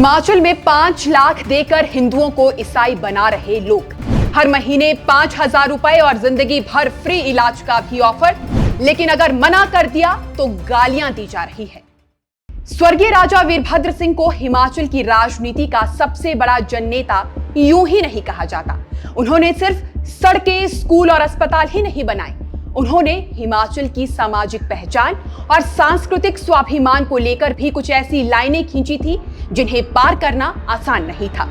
हिमाचल में 5 लाख देकर हिंदुओं को ईसाई बना रहे लोग। हर महीने 5,000 रुपए और जिंदगी भर फ्री इलाज का भी ऑफर, लेकिन अगर मना कर दिया तो गालियां दी जा रही है। स्वर्गीय राजा वीरभद्र सिंह को हिमाचल की राजनीति का सबसे बड़ा जननेता यूं ही नहीं कहा जाता। उन्होंने सिर्फ सड़कें, स्कूल और अस्पताल ही नहीं बनाए, उन्होंने हिमाचल की सामाजिक पहचान और सांस्कृतिक स्वाभिमान को लेकर भी कुछ ऐसी लाइनें खींची थी जिन्हें पार करना आसान नहीं था।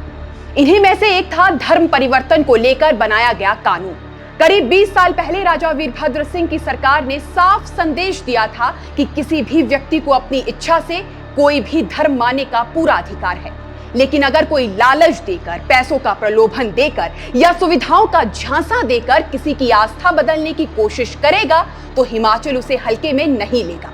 इन्हीं में से एक था धर्म परिवर्तन को लेकर बनाया गया कानून। करीब 20 साल पहले राजा वीरभद्र सिंह की सरकार ने साफ संदेश दिया था कि किसी भी व्यक्ति को अपनी इच्छा से कोई भी धर्म मानने का पूरा अधिकार है, लेकिन अगर कोई लालच देकर, पैसों का प्रलोभन देकर या सुविधाओं का झांसा देकर किसी की आस्था बदलने की कोशिश करेगा तो हिमाचल उसे हल्के में नहीं लेगा।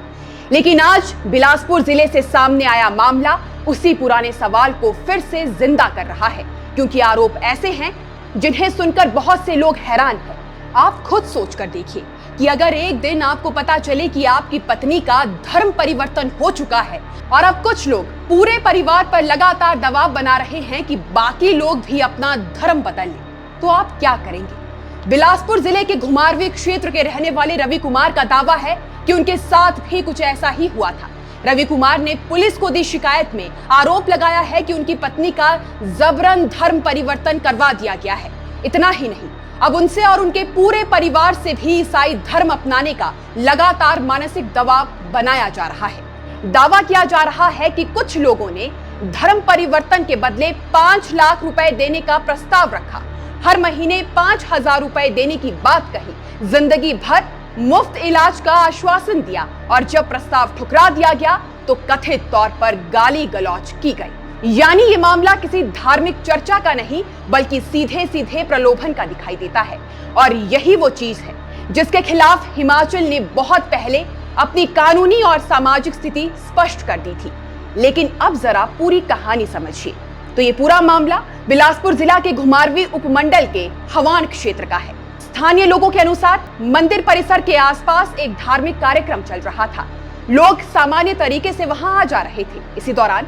लेकिन आज बिलासपुर जिले से सामने आया मामला उसी पुराने सवाल को फिर से जिंदा कर रहा है, क्योंकि आरोप ऐसे हैं जिन्हें सुनकर बहुत से लोग हैरान हैं। आप खुद सोच कर देखिए कि अगर एक दिन आपको पता चले कि आपकी पत्नी का धर्म परिवर्तन हो चुका है और अब कुछ लोग पूरे परिवार पर लगातार दबाव बना रहे हैं कि बाकी लोग भी अपना धर्म बदल लें, तो आप क्या करेंगे? बिलासपुर जिले के घुमारवीं क्षेत्र के रहने वाले रवि कुमार का दावा है कि उनके साथ भी कुछ ऐसा ही हुआ था। रवि कुमार ने पुलिस को दी शिकायत में आरोप लगाया है कि उनकी पत्नी का जबरन धर्म परिवर्तन करवा दिया गया है। इतना ही नहीं, अब उनसे और उनके पूरे परिवार से भी ईसाई धर्म अपनाने का लगातार मानसिक दबाव बनाया जा रहा है। दावा किया जा रहा है कि कुछ लोगों ने धर्म परिवर्तन के बदले 5 लाख रुपए देने का प्रस्ताव रखा, हर महीने 5,000 रुपए देने की बात कही, जिंदगी भर मुफ्त इलाज का आश्वासन दिया और जब प्रस्ताव ठुकरा दिया गया तो कथित तौर पर गाली गलौज की गई। यानी ये मामला किसी धार्मिक चर्चा का नहीं बल्कि सीधे सीधे प्रलोभन का दिखाई देता है। और यही वो चीज है जिसके खिलाफ हिमाचल ने बहुत पहले अपनी कानूनी और सामाजिक स्थिति स्पष्ट कर दी थी। लेकिन अब जरा पूरी कहानी समझिए तो ये पूरा मामला बिलासपुर जिला के घुमारवीं उपमंडल के हवान क्षेत्र का है। स्थानीय लोगों के अनुसार मंदिर परिसर के आसपास एक धार्मिक कार्यक्रम चल रहा था। लोग सामान्य तरीके से वहां आ जा रहे थे। इसी दौरान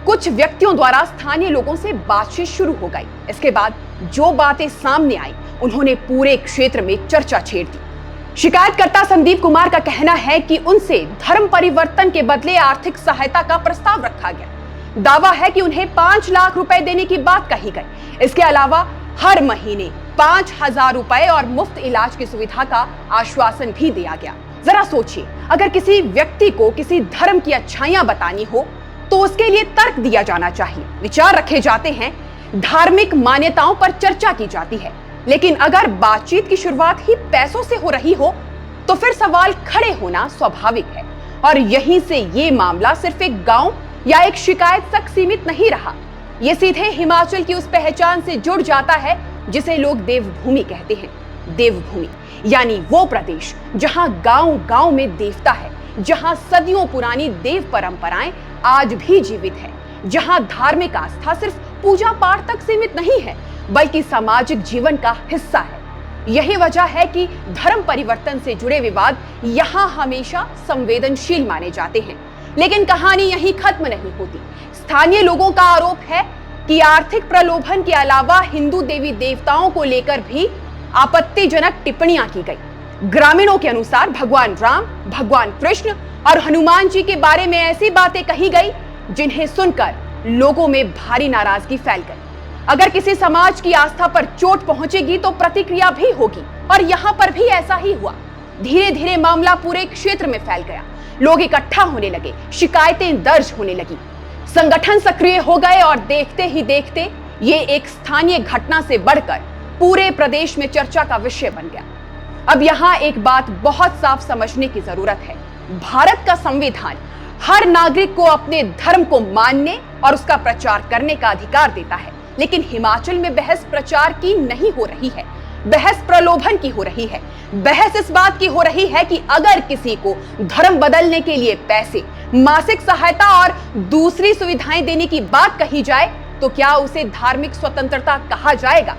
कुछ व्यक्तियों द्वारा स्थानीय लोगों से बातचीत शुरू हो गई। इसके बाद जो बातें सामने आई उन्होंने पूरे क्षेत्र में चर्चा छेड़ दी। शिकायतकर्ता संदीप कुमार का कहना है कि उनसे धर्म परिवर्तन के बदले आर्थिक सहायता का प्रस्ताव रखा गया। दावा है कि उन्हें 5 लाख रुपए देने की बात कही गई। इसके अलावा हर महीने 5,000 रुपए और मुफ्त इलाज की सुविधा का आश्वासन भी दिया गया। जरा सोचिए, अगर किसी व्यक्ति को किसी धर्म की अच्छाइयां बतानी हो तो उसके लिए तर्क दिया जाना चाहिए, विचार रखे जाते हैं, धार्मिक मान्यताओं पर चर्चा की जाती है। लेकिन अगर बातचीत की शुरुआत ही पैसों से हो रही हो तो फिर सवाल खड़े होना स्वाभाविक है। और यहीं से ये मामला सिर्फ एक गांव या एक शिकायत तक सीमित नहीं रहा, ये सीधे हिमाचल की उस पहचान से जुड़ जाता है जिसे लोग देवभूमि कहते हैं। देवभूमि यानी वो प्रदेश जहां गांव-गांव में देवता है, जहां सदियों पुरानी देव परंपराएं आज भी जीवित है, जहां धार्मिक आस्था सिर्फ पूजा पाठ तक सीमित नहीं है बल्कि सामाजिक जीवन का हिस्सा है। यही वजह है कि धर्म परिवर्तन से जुड़े विवाद यहां हमेशा संवेदनशील माने जाते हैं। लेकिन कहानी यहीं खत्म नहीं होती। स्थानीय लोगों का आरोप है कि आर्थिक प्रलोभन के अलावा हिंदू देवी देवताओं को लेकर भी आपत्तिजनक टिप्पणियां की गई। ग्रामीणों के अनुसार भगवान राम, भगवान कृष्ण और हनुमान जी के बारे में ऐसी बातें कही गई जिन्हें सुनकर लोगों में भारी नाराजगी फैल गई। अगर किसी समाज की आस्था पर चोट पहुंचेगी तो प्रतिक्रिया भी होगी, और यहां पर भी ऐसा ही हुआ। धीरे धीरे मामला पूरे क्षेत्र में फैल गया, लोग इकट्ठा होने लगे, शिकायतें दर्ज होने लगी, संगठन सक्रिय हो गए और देखते ही देखते ये एक स्थानीय घटना से बढ़कर पूरे प्रदेश में चर्चा का विषय बन गया। अब यहाँ एक बात बहुत साफ समझने की जरूरत है। भारत का संविधान हर नागरिक को अपने धर्म को मानने और उसका प्रचार करने का अधिकार देता है, लेकिन हिमाचल में बहस प्रचार की नहीं हो रही है, बहस प्रलोभन की हो रही है। बहस इस बात की हो रही है कि अगर किसी को धर्म बदलने के लिए पैसे, मासिक सहायता और दूसरी सुविधाएं देने की बात कही जाए तो क्या उसे धार्मिक स्वतंत्रता कहा जाएगा?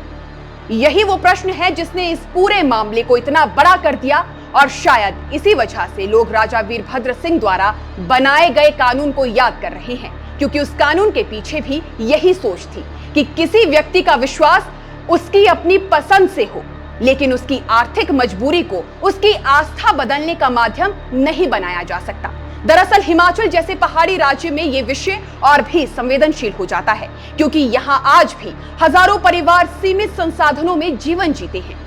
यही वो प्रश्न है जिसने इस पूरे मामले को इतना बड़ा कर दिया, और शायद इसी वजह से लोग राजा वीरभद्र सिंह द्वारा बनाए गए कानून को याद कर रहे हैं, क्योंकि उस कानून के पीछे भी यही सोच थी कि किसी व्यक्ति का विश्वास उसकी अपनी पसंद से हो, लेकिन उसकी आर्थिक मजबूरी को उसकी आस्था बदलने का माध्यम नहीं बनाया जा सकता। दरअसल हिमाचल जैसे पहाड़ी राज्य में ये विषय और भी संवेदनशील हो जाता है, क्योंकि यहाँ आज भी हजारों परिवार सीमित संसाधनों में जीवन जीते हैं।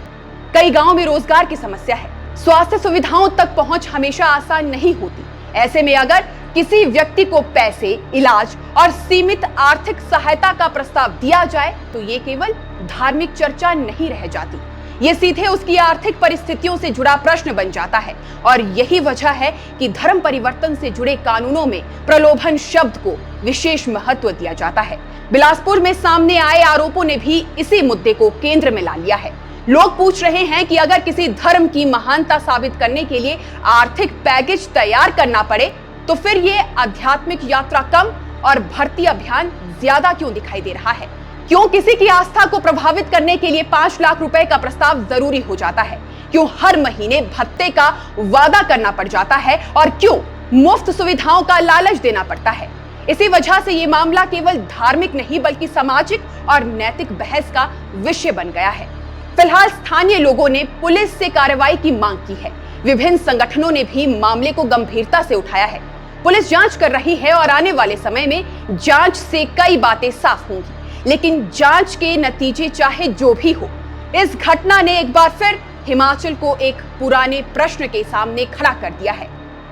कई गांवों में रोजगार की समस्या है, स्वास्थ्य सुविधाओं तक पहुंच हमेशा आसान नहीं होती। ऐसे में अगर किसी व्यक्ति को पैसे, इलाज और सीमित आर्थिक सहायता का प्रस्ताव दिया जाए तो ये केवल धार्मिक चर्चा नहीं रह जाती, ये सीधे उसकी आर्थिक परिस्थितियों से जुड़ा प्रश्न बन जाता है। और यही वजह है कि धर्म परिवर्तन से जुड़े कानूनों में प्रलोभन शब्द को विशेष महत्व दिया जाता है। बिलासपुर में सामने आए आरोपों ने भी इसी मुद्दे को केंद्र में ला लिया है। लोग पूछ रहे हैं कि अगर किसी धर्म की महानता साबित करने के लिए आर्थिक पैकेज तैयार करना पड़े तो फिर ये आध्यात्मिक यात्रा कम और भर्ती अभियान ज्यादा क्यों दिखाई दे रहा है? क्यों किसी की आस्था को प्रभावित करने के लिए 5 लाख रुपए का प्रस्ताव जरूरी हो जाता है? क्यों हर महीने भत्ते का वादा करना पड़ जाता है? और क्यों मुफ्त सुविधाओं का लालच देना पड़ता है? इसी वजह से ये मामला केवल धार्मिक नहीं बल्कि सामाजिक और नैतिक बहस का विषय बन गया है। फिलहाल स्थानीय लोगों ने पुलिस से कार्रवाई की मांग की है। विभिन्न संगठनों ने भी मामले को गंभीरता से उठाया है। पुलिस जांच कर रही है और आने वाले समय में जांच से कई बातें साफ होंगी। लेकिन जांच के नतीजे चाहे जो भी हो, इस घटना ने एक बार फिर हिमाचल को एक पुराने प्रश्न के सामने खड़ा कर दिया है।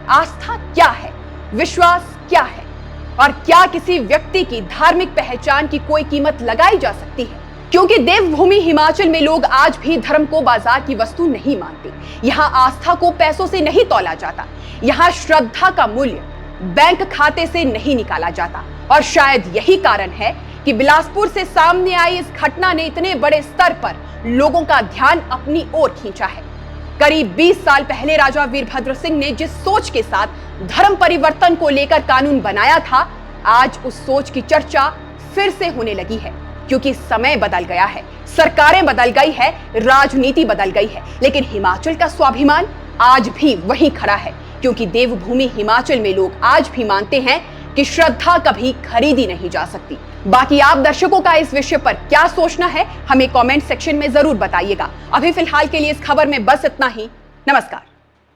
आस्था क्या है? विश्वास क्या है? और क्या किसी व्यक्ति की धार्मिक पहचान की कोई कीमत लगाई जा सकती है? क्योंकि देवभूमि हिमाचल में लोग आज भी धर्म को बाजार की वस्तु नहीं मानते। यहाँ आस्था को पैसों से नहीं तौला जाता। यहाँ श्रद्धा का मूल्य बैंक खाते से नहीं निकाला जाता। और शायद यही कारण है कि बिलासपुर से सामने आई इस घटना ने इतने बड़े स्तर पर लोगों का ध्यान अपनी ओर खींचा है। करीब 20 साल पहले राजा वीरभद्र सिंह ने जिस सोच के साथ धर्म परिवर्तन को लेकर कानून बनाया था, आज उस सोच की चर्चा फिर से होने लगी है। क्योंकि समय बदल गया है, सरकारें बदल गई है, राजनीति बदल गई है, लेकिन हिमाचल का स्वाभिमान आज भी वहीं खड़ा है। क्योंकि देवभूमि हिमाचल में लोग आज भी मानते हैं कि श्रद्धा कभी खरीदी नहीं जा सकती। बाकी आप दर्शकों का इस विषय पर क्या सोचना है, हमें कमेंट सेक्शन में जरूर बताइएगा। अभी फिलहाल के लिए इस खबर में बस इतना ही। नमस्कार।